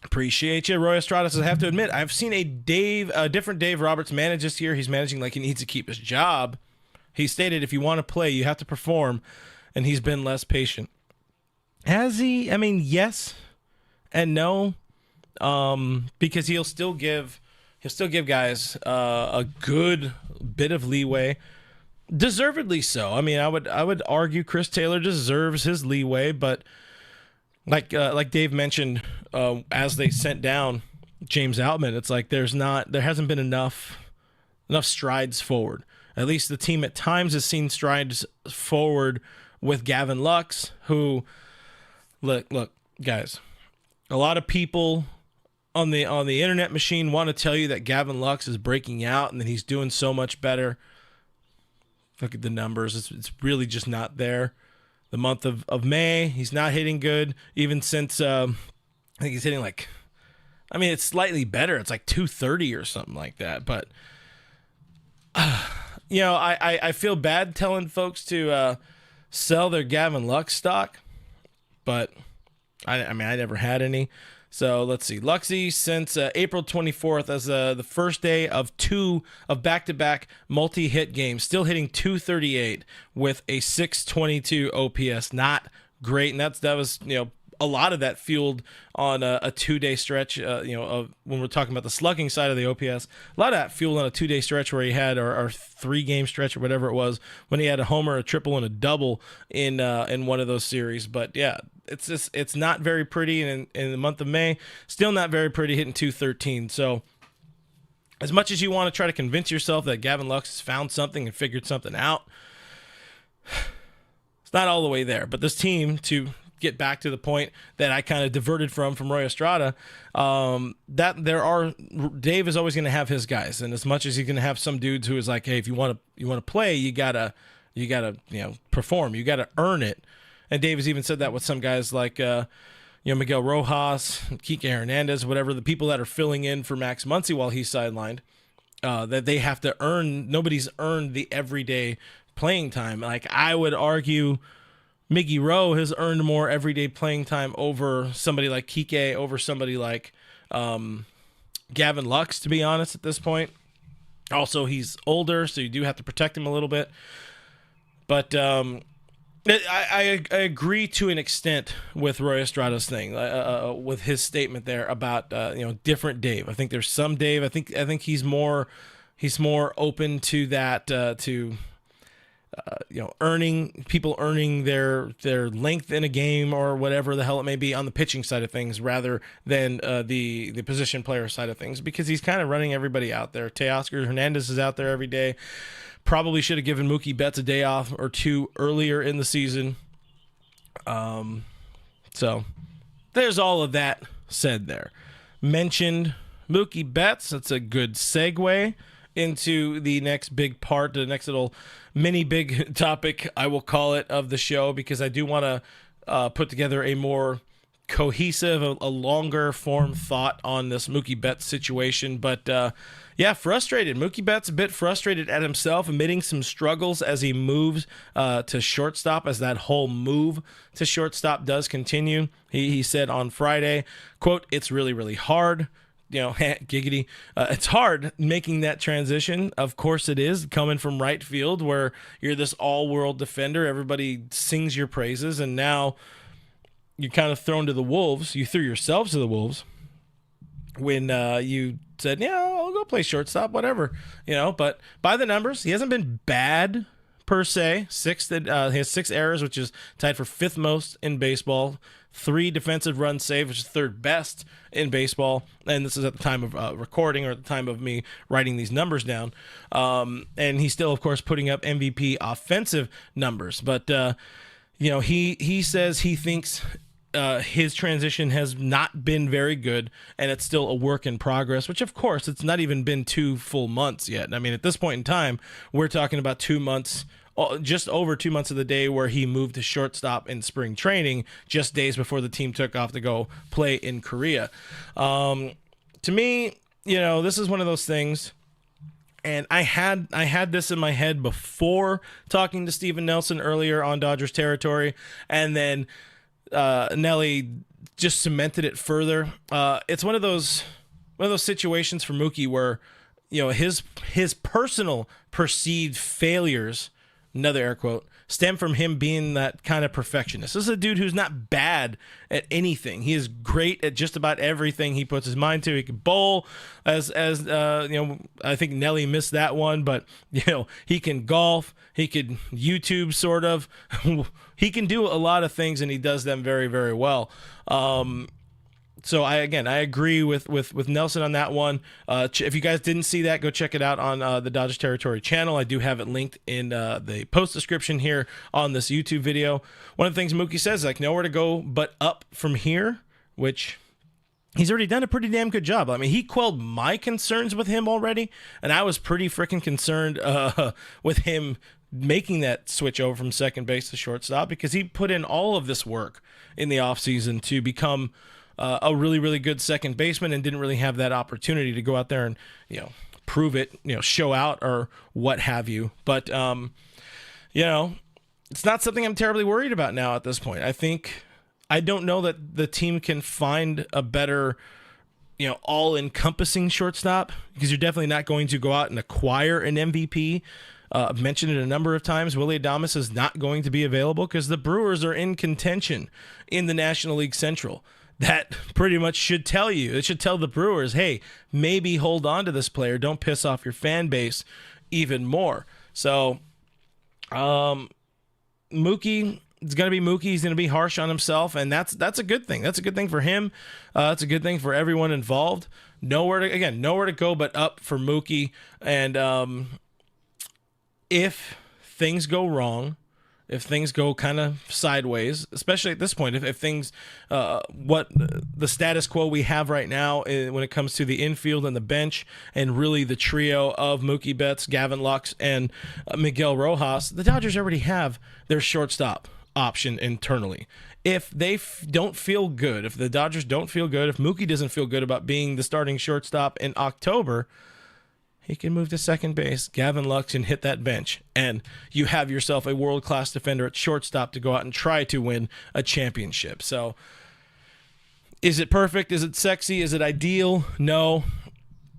Appreciate you. Roy Estrada says, I have to admit, I've seen a different Dave Roberts manage this year. He's managing like he needs to keep his job. He stated, if you want to play, you have to perform. And he's been less patient. Has he? I mean, yes and no, because he'll still give guys a good bit of leeway, deservedly so. I mean, I would argue Chris Taylor deserves his leeway, but like Dave mentioned, as they sent down James Outman, it's like there hasn't been enough strides forward. At least the team at times has seen strides forward with Gavin Lux, who, look, guys, a lot of people on the internet machine want to tell you that Gavin Lux is breaking out and that he's doing so much better. Look at the numbers. It's really just not there. The month of May, he's not hitting good. Even since, I think he's hitting it's slightly better. It's like 230 or something like that. But, I feel bad telling folks to sell their Gavin Lux stock, but I never had any. So let's see. Luxy since April 24th as the first day of 2 of back-to-back multi-hit games, still hitting 238 with a 622 OPS. Not great, and that was a lot of that fueled on a 2-day stretch. Of when we're talking about the slugging side of the OPS, a lot of that fueled on a 2-day stretch where he had our 3-game stretch or whatever it was, when he had a homer, a triple, and a double in one of those series. But yeah, it's not very pretty. And in the month of May, still not very pretty, hitting 213. So as much as you want to try to convince yourself that Gavin Lux has found something and figured something out, it's not all the way there. But this team, to get back to the point that I kind of diverted from Roy Estrada, Dave is always going to have his guys, and as much as he's going to have some dudes who is like, hey, if you want to play, you gotta perform, you gotta earn it. And Dave has even said that with some guys like Miguel Rojas, Kike Hernandez, whatever, the people that are filling in for Max Muncy while he's sidelined, that they have to earn. Nobody's earned the everyday playing time. Like, I would argue Miggy Rowe has earned more everyday playing time over somebody like Kike, over somebody like Gavin Lux, to be honest, at this point. Also, he's older, so you do have to protect him a little bit. But I agree to an extent with Roy Estrada's thing, with his statement there about different Dave. I think there's some Dave. I think he's more open to that, earning their length in a game or whatever the hell it may be on the pitching side of things, rather than the position player side of things, because he's kind of running everybody out there. Teoscar Hernandez is out there every day. Probably should have given Mookie Betts a day off or two earlier in the season. So there's all of that said there. Mentioned Mookie Betts. That's a good segue into the next big part, the next little mini big topic, I will call it, of the show, because I do want to put together a more cohesive, a longer form thought on this Mookie Betts situation. But frustrated. Mookie Betts a bit frustrated at himself, admitting some struggles as he moves to shortstop, as that whole move to shortstop does continue. He said on Friday, quote, "It's really, really hard." Giggity. It's hard making that transition. Of course it is, coming from right field where you're this all-world defender. Everybody sings your praises, and now you're kind of thrown to the wolves. You threw yourselves to the wolves when you said, "Yeah, I'll go play shortstop, whatever." But by the numbers, he hasn't been bad per se. He has 6 errors, which is tied for 5th most in baseball. 3 defensive runs saved, which is 3rd best in baseball. And this is at the time of recording, or at the time of me writing these numbers down. And he's still, of course, putting up MVP offensive numbers. But, he says he thinks his transition has not been very good, and it's still a work in progress, which, of course, it's not even been 2 full months yet. I mean, at this point in time, we're talking about 2 months, just over 2 months of the day where he moved to shortstop in spring training, just days before the team took off to go play in Korea. To me, this is one of those things, and I had this in my head before talking to Steven Nelson earlier on Dodgers territory, and then Nelly just cemented it further. It's one of those situations for Mookie where his personal perceived failures, another air quote, stem from him being that kind of perfectionist. This is a dude who's not bad at anything. He is great at just about everything he puts his mind to. He can bowl, as I think Nelly missed that one, but he can golf. He could YouTube, sort of. He can do a lot of things, and he does them very, very well. So I agree with Nelson on that one. If you guys didn't see that, go check it out on the Dodgers Territory channel. I do have it linked in the post description here on this YouTube video. One of the things Mookie says is nowhere to go but up from here, which he's already done a pretty damn good job. I mean, he quelled my concerns with him already, and I was pretty freaking concerned with him making that switch over from second base to shortstop, because he put in all of this work in the offseason to become a really, really good second baseman, and didn't really have that opportunity to go out there and, prove it, show out or what have you. But, it's not something I'm terribly worried about now at this point. I don't know that the team can find a better, all-encompassing shortstop, because you're definitely not going to go out and acquire an MVP. I've mentioned it a number of times. Willy Adames is not going to be available because the Brewers are in contention in the National League Central. That pretty much should tell you. It should tell the Brewers, hey, maybe hold on to this player. Don't piss off your fan base even more. So, Mookie, it's going to be Mookie. He's going to be harsh on himself, and that's a good thing. That's a good thing for him. It's a good thing for everyone involved. Nowhere to go but up for Mookie. And if things go wrong, if things go kind of sideways, especially at this point, if things, what the status quo we have right now when it comes to the infield and the bench, and really the trio of Mookie Betts, Gavin Lux, and Miguel Rojas, the Dodgers already have their shortstop option internally. If they don't feel good, if the Dodgers don't feel good, if Mookie doesn't feel good about being the starting shortstop in October, he can move to second base. Gavin Lux can hit that bench, and you have yourself a world-class defender at shortstop to go out and try to win a championship. So, is it perfect? Is it sexy? Is it ideal? No.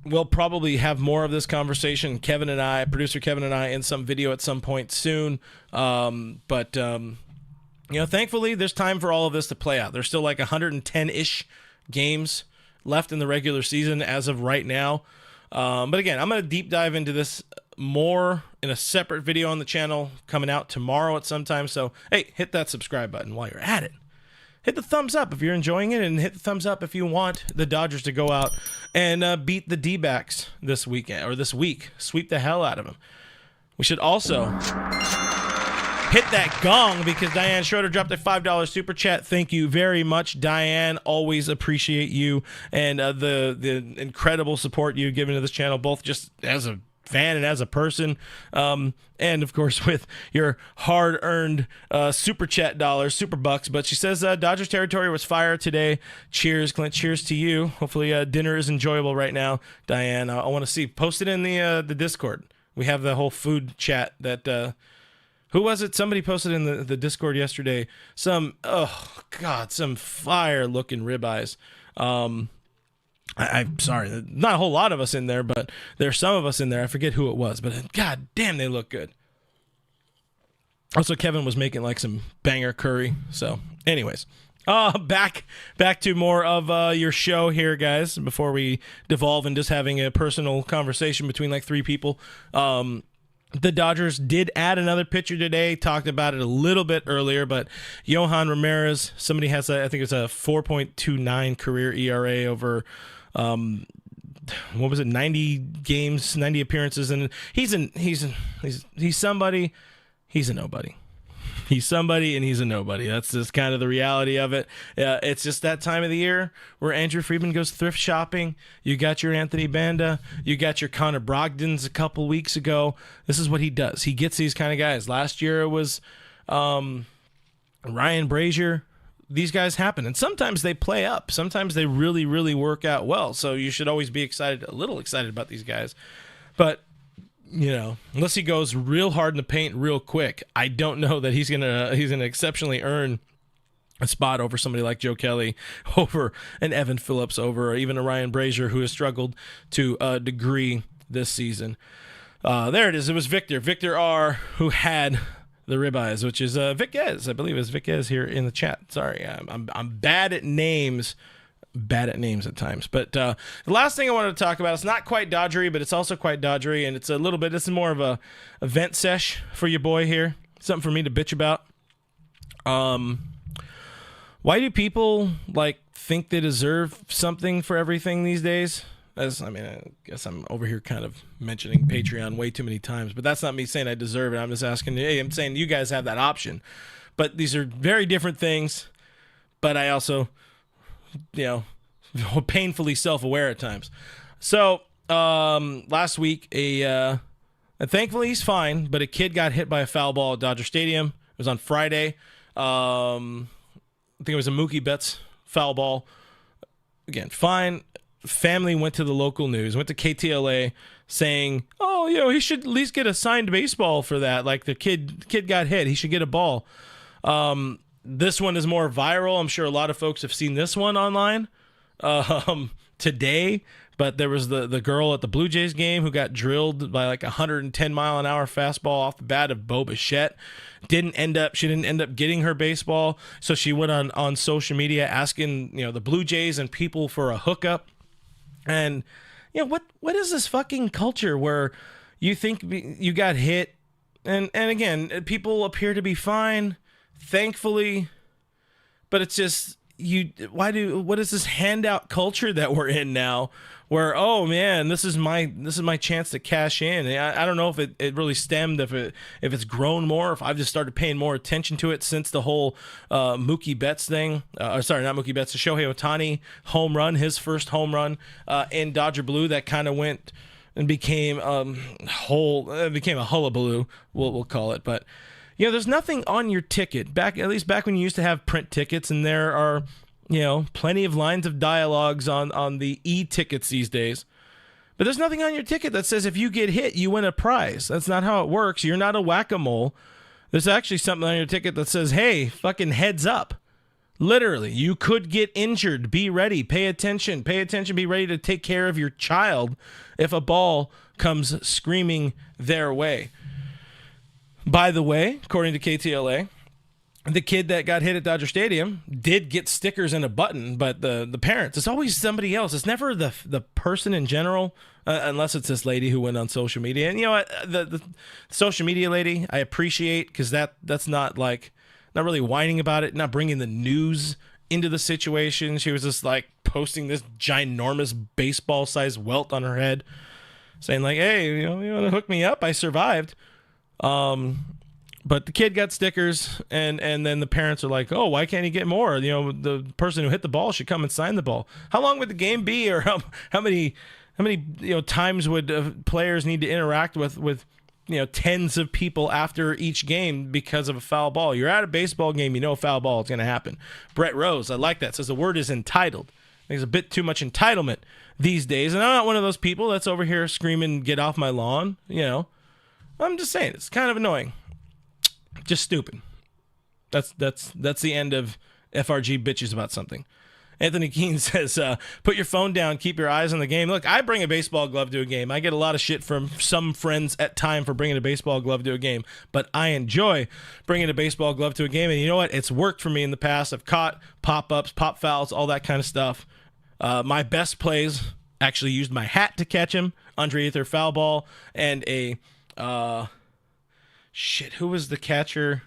We'll probably have more of this conversation, producer Kevin and I, in some video at some point soon. But thankfully, there's time for all of this to play out. There's still like 110-ish games left in the regular season as of right now. But again, I'm going to deep dive into this more in a separate video on the channel coming out tomorrow at some time. So, hey, hit that subscribe button while you're at it. Hit the thumbs up if you're enjoying it, and hit the thumbs up if you want the Dodgers to go out and beat the D-backs this weekend or this week. Sweep the hell out of them. We should also hit that gong because Diane Schroeder dropped a $5 super chat. Thank you very much, Diane. Always appreciate you and the incredible support you've given to this channel, both just as a fan and as a person, and of course with your hard-earned super chat dollars, super bucks. But she says Dodgers territory was fire today. Cheers, Clint. Cheers to you. Hopefully dinner is enjoyable right now, Diane. I want to see. Post it in the Discord. We have the whole food chat that. Who was it? Somebody posted in the Discord yesterday. Some fire-looking ribeyes. I'm sorry, not a whole lot of us in there, but there's some of us in there. I forget who it was, but god damn, they look good. Also, Kevin was making like some banger curry. So, anyways, back to more of your show here, guys. Before we devolve in just having a personal conversation between like three people. The Dodgers did add another pitcher today. Talked about it a little bit earlier, but Yohan Ramirez, somebody has I think it's a 4.29 career ERA over, what was it, 90 games, 90 appearances, and he's somebody, he's a nobody. He's somebody and he's a nobody. That's just kind of the reality of it. It's just that time of the year where Andrew Friedman goes thrift shopping. You got your Anthony Banda. You got your Connor Brogdons a couple weeks ago. This is what he does. He gets these kind of guys. Last year it was Ryan Brazier. These guys happen. And sometimes they play up. Sometimes they really, really work out well. So you should always be a little excited about these guys. But unless he goes real hard in the paint real quick, I don't know that he's gonna exceptionally earn a spot over somebody like Joe Kelly, over an Evan Phillips, over even a Ryan Brazier who has struggled to a degree this season. There it is. It was Victor R, who had the ribeyes, which is Vic Ez. I believe it's Vic Ez here in the chat. Sorry, I'm bad at names. At times. But the last thing I wanted to talk about, it's not quite Dodgery, but it's also quite Dodgery, and it's a little bit, this is more of a vent sesh for your boy here. Something for me to bitch about. Why do people think they deserve something for everything these days? I guess I'm over here kind of mentioning Patreon way too many times, but that's not me saying I deserve it. I'm just asking, hey, I'm saying you guys have that option. But these are very different things, but I also painfully self-aware at times. So last week, and thankfully he's fine, but a kid got hit by a foul ball at Dodger Stadium. It was on Friday. I think it was a Mookie Betts foul ball. Again, fine. Family went to the local news, went to KTLA saying, he should at least get a signed baseball for that. Like the kid got hit. He should get a ball. This one is more viral. I'm sure a lot of folks have seen this one online today. But there was the girl at the Blue Jays game who got drilled by like 110-mile-an-hour fastball off the bat of Bo Bichette. She didn't end up getting her baseball. So she went on social media asking the Blue Jays and people for a hookup. And what is this fucking culture where you think you got hit, and again, people appear to be fine, thankfully, but it's just what is this handout culture that we're in now, where this is my chance to cash in. I don't know if it really stemmed, if it's grown more, if I've just started paying more attention to it since the whole Mookie Betts thing. Sorry, not Mookie Betts, the Shohei Ohtani home run, his first home run in Dodger blue, that kind of went and became a hullabaloo, we'll call it. But there's nothing on your ticket, at least back when you used to have print tickets, and there are plenty of lines of dialogues on the e-tickets these days. But there's nothing on your ticket that says if you get hit, you win a prize. That's not how it works. You're not a whack-a-mole. There's actually something on your ticket that says, hey, fucking heads up. Literally, you could get injured. Be ready. Pay attention. Pay attention. Be ready to take care of your child if a ball comes screaming their way. By the way, according to KTLA, the kid that got hit at Dodger Stadium did get stickers and a button, but the parents, it's always somebody else. It's never the person in general, unless it's this lady who went on social media. And you know what? The social media lady, I appreciate, because that's not like, not really whining about it, not bringing the news into the situation. She was just like posting this ginormous baseball-sized welt on her head, saying like, hey, you want to hook me up? I survived. But the kid got stickers, and then the parents are like, oh, why can't he get more? The person who hit the ball should come and sign the ball. How long would the game be, or how many times would players need to interact with tens of people after each game because of a foul ball? You're at a baseball game, a foul ball is going to happen. Brett Rose, I like that, says the word is entitled. There's a bit too much entitlement these days, and I'm not one of those people that's over here screaming, get off my lawn, I'm just saying, it's kind of annoying. Just stupid. That's the end of FRG bitches about something. Anthony Keene says, put your phone down, keep your eyes on the game. Look, I bring a baseball glove to a game. I get a lot of shit from some friends at time for bringing a baseball glove to a game, but I enjoy bringing a baseball glove to a game, and you know what? It's worked for me in the past. I've caught pop-ups, pop fouls, all that kind of stuff. My best plays actually used my hat to catch him. Andre Ether foul ball, and a... who was the catcher?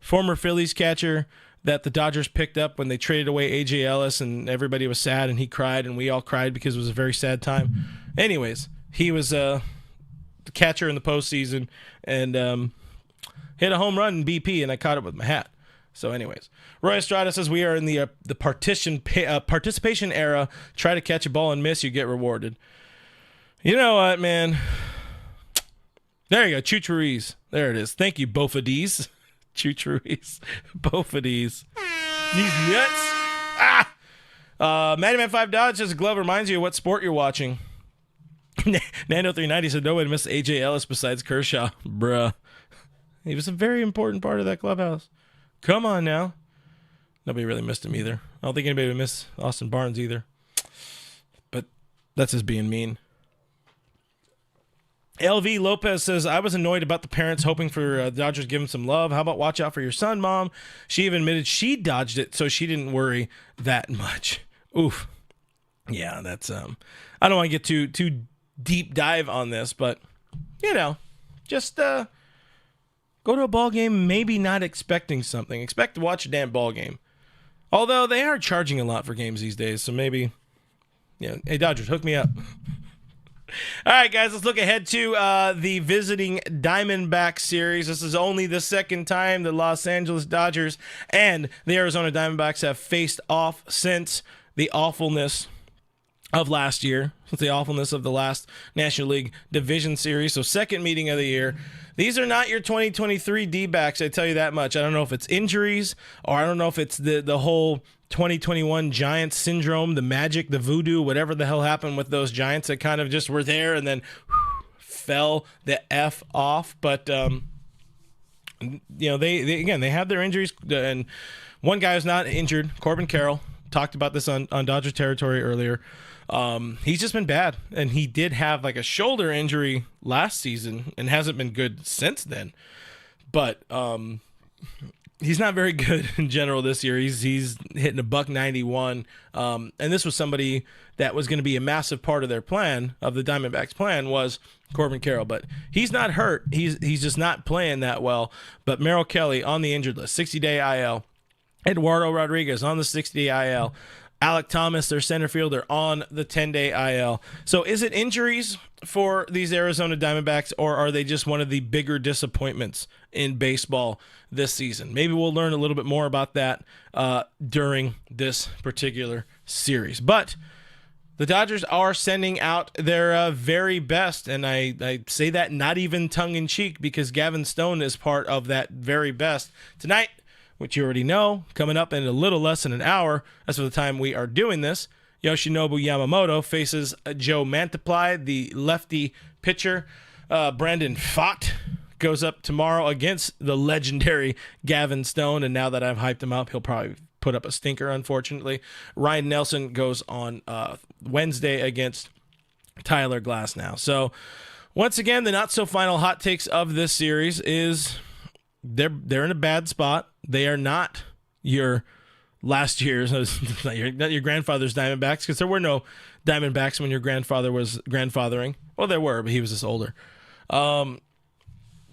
Former Phillies catcher that the Dodgers picked up when they traded away A.J. Ellis, and everybody was sad, and he cried, and we all cried because it was a very sad time. Anyways, he was the catcher in the postseason, and hit a home run in BP, and I caught it with my hat. So anyways, Roy Estrada says we are in the participation era. Try to catch a ball and miss, you get rewarded. You know what, man? There you go, Chuch Ruiz. There it is. Thank you, Bofadis. Chuch Ruiz. Bofadis. These nuts. Madman 5 Dodge says a glove reminds you of what sport you're watching. Nando390 said nobody missed A.J. Ellis besides Kershaw. Bruh. He was a very important part of that clubhouse. Come on now. Nobody really missed him either. I don't think anybody would miss Austin Barnes either. But that's just being mean. LV Lopez says, I was annoyed about the parents hoping for the Dodgers to give him some love. How about watch out for your son, Mom? She even admitted she dodged it, so she didn't worry that much. Oof. Yeah, that's I don't want to get too deep dive on this, but just go to a ball game, maybe not expecting something. Expect to watch a damn ball game. Although they are charging a lot for games these days, so maybe hey Dodgers, hook me up. All right, guys, let's look ahead to the visiting Diamondback series. This is only the second time the Los Angeles Dodgers and the Arizona Diamondbacks have faced off since the awfulness of last year, since the awfulness of the last National League Division Series. So second meeting of the year. These are not your 2023 D-backs, I tell you that much. I don't know if it's injuries, or I don't know if it's the whole 2021 Giants syndrome, the magic, the voodoo, whatever the hell happened with those Giants that kind of just were there and then fell the F off. But, they have their injuries. And one guy who's not injured, Corbin Carroll, talked about this on Dodger territory earlier. He's just been bad, and he did have like a shoulder injury last season and hasn't been good since then. But he's not very good in general this year. He's hitting a $191, and this was somebody that was going to be a massive part of their plan, of the Diamondbacks' plan, was Corbin Carroll. But he's not hurt. He's just not playing that well. But Merrill Kelly on the injured list, 60-day IL. Eduardo Rodriguez on the 60-day IL. Alec Thomas, their center fielder, on the 10-day IL. So is it injuries for these Arizona Diamondbacks, or are they just one of the bigger disappointments in baseball this season? Maybe we'll learn a little bit more about that during this particular series. But the Dodgers are sending out their very best, and I say that not even tongue-in-cheek, because Gavin Stone is part of that very best. Tonight, which you already know, coming up in a little less than an hour, as of the time we are doing this, Yoshinobu Yamamoto faces Joe Mantiply, the lefty pitcher. Brandon Pfaadt goes up tomorrow against the legendary Gavin Stone, and now that I've hyped him up, he'll probably put up a stinker, unfortunately. Ryan Nelson goes on Wednesday against Tyler Glasnow. So, once again, the not-so-final hot takes of this series is they're in a bad spot. They are not your last year's, not your grandfather's Diamondbacks, because there were no Diamondbacks when your grandfather was grandfathering. Well, there were, but he was just older.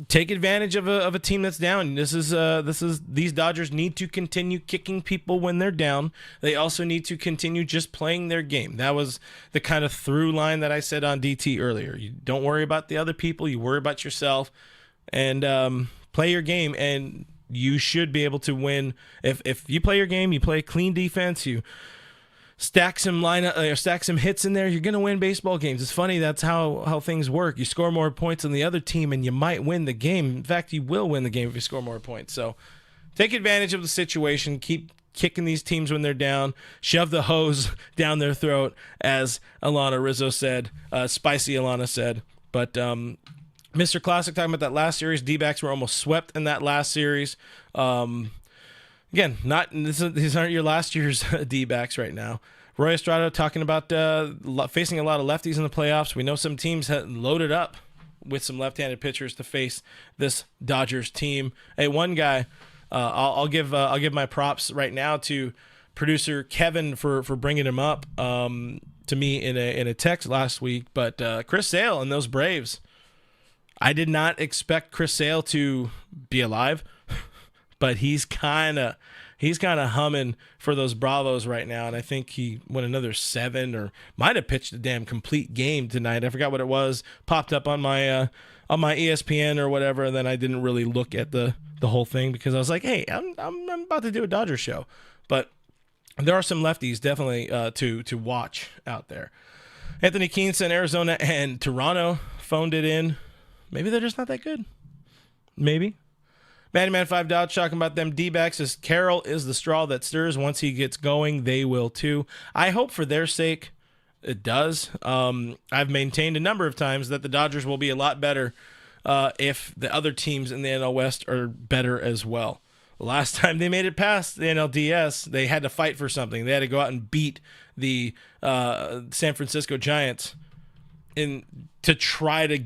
Take advantage of a team that's down. These Dodgers need to continue kicking people when they're down. They also need to continue just playing their game. That was the kind of through line that I said on DT earlier. You don't worry about the other people. You worry about yourself, and play your game. And you should be able to win if you play your game. You play clean defense. You stack some hits in there, you're going to win baseball games. It's funny, that's how things work. You score more points than the other team, and you might win the game. In fact, you will win the game if you score more points. So take advantage of the situation. Keep kicking these teams when they're down. Shove the hose down their throat, as Alana Rizzo said, Spicy Alana said. But Mr. Classic talking about that last series. D-backs were almost swept in that last series. Again, these aren't your last year's D-backs right now. Roy Estrada talking about facing a lot of lefties in the playoffs. We know some teams have loaded up with some left-handed pitchers to face this Dodgers team. Hey, one guy, I'll give my props right now to producer Kevin for bringing him up to me in a text last week. But Chris Sale and those Braves, I did not expect Chris Sale to be alive. But he's kind of humming for those Bravos right now, and I think he went another 7 or might have pitched a damn complete game tonight. I forgot what it was. Popped up on my ESPN or whatever, and then I didn't really look at the whole thing because I was like, hey, I'm about to do a Dodgers show. But there are some lefties definitely to watch out there. Anthony Keene sent Arizona and Toronto phoned it in. Maybe they're just not that good. Maybe. Man 5 Dodge talking about them D-backs as Carroll is the straw that stirs. Once he gets going, they will too. I hope for their sake it does. I've maintained a number of times that the Dodgers will be a lot better if the other teams in the NL West are better as well. Last time they made it past the NLDS, they had to fight for something. They had to go out and beat the San Francisco Giants to try to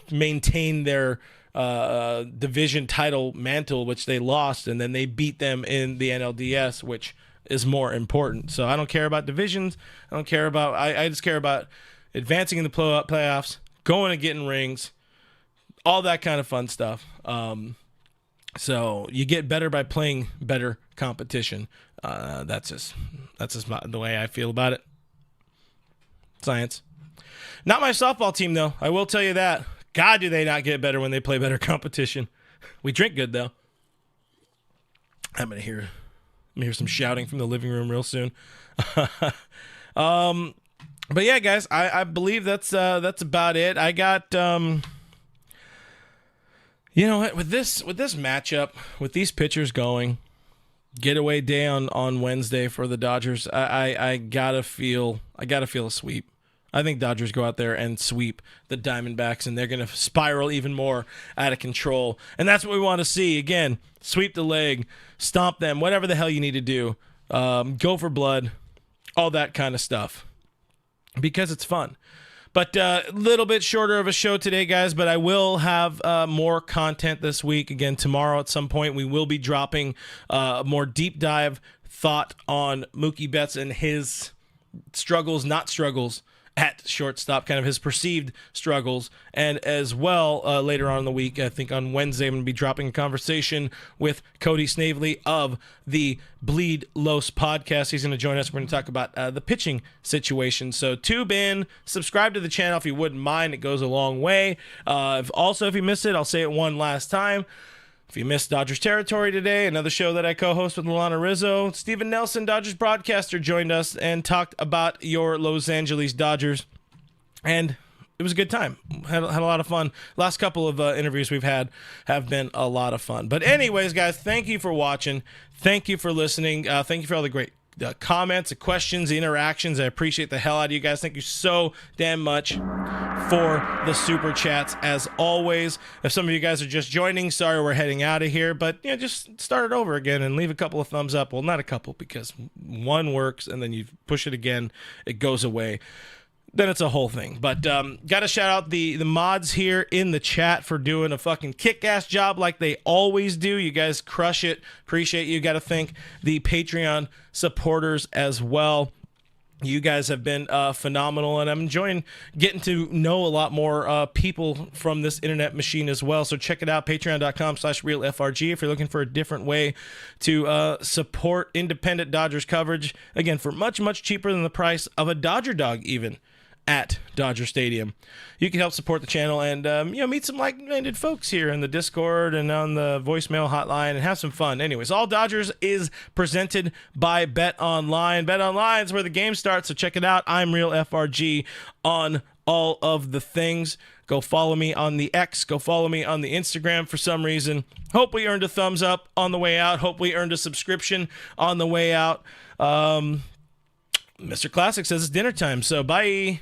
maintain their division title mantle, which they lost, and then they beat them in the NLDS, which is more important. So I don't care about divisions. I don't care about. I just care about advancing in the playoffs, going and getting rings, all that kind of fun stuff. So you get better by playing better competition. That's just the way I feel about it. Science. Not my softball team, though. I will tell you that. God, do they not get better when they play better competition. We drink good, though. I'm going to hear some shouting from the living room real soon. But yeah, guys, I believe that's about it. I got, with this matchup, with these pitchers going, getaway day on Wednesday for the Dodgers, I gotta feel a sweep. I think Dodgers go out there and sweep the Diamondbacks, and they're going to spiral even more out of control. And that's what we want to see. Again, sweep the leg, stomp them, whatever the hell you need to do. Go for blood, all that kind of stuff, because it's fun. But a little bit shorter of a show today, guys, but I will have more content this week. Again, tomorrow at some point, we will be dropping a more deep dive thought on Mookie Betts and his struggles, not struggles, at shortstop, kind of his perceived struggles. And as well, later on in the week, I think on Wednesday, I'm going to be dropping a conversation with Cody Snavely of the Bleed Los podcast. He's going to join us. We're going to talk about the pitching situation. So tube in, subscribe to the channel if you wouldn't mind. It goes a long way. If you missed it, I'll say it one last time. If you missed Dodgers Territory today, another show that I co-host with Alana Rizzo, Steven Nelson, Dodgers broadcaster, joined us and talked about your Los Angeles Dodgers. And it was a good time. Had a lot of fun. Last couple of interviews we've had have been a lot of fun. But anyways, guys, thank you for watching. Thank you for listening. Thank you for all the great the comments, the questions, the interactions. I appreciate the hell out of you guys. Thank you so damn much for the super chats as always. If some of you guys are just joining, sorry we're heading out of here, but just start it over again and leave a couple of thumbs up. Well, not a couple, because one works and then you push it again, it goes away. Then it's a whole thing. But got to shout out the mods here in the chat for doing a fucking kick-ass job like they always do. You guys crush it. Appreciate you. Got to thank the Patreon supporters as well. You guys have been phenomenal, and I'm enjoying getting to know a lot more people from this internet machine as well. So check it out, patreon.com/realfrg, if you're looking for a different way to support independent Dodgers coverage. Again, for much, much cheaper than the price of a Dodger dog even at Dodger Stadium. You can help support the channel and meet some like-minded folks here in the Discord and on the voicemail hotline and have some fun. Anyways, All Dodgers is presented by Bet Online. Bet Online is where the game starts, so check it out. I'm Real FRG on all of the things. Go follow me on the X. Go follow me on the Instagram for some reason. Hope we earned a thumbs up on the way out. Hope we earned a subscription on the way out. Mr. Classic says it's dinner time, so bye.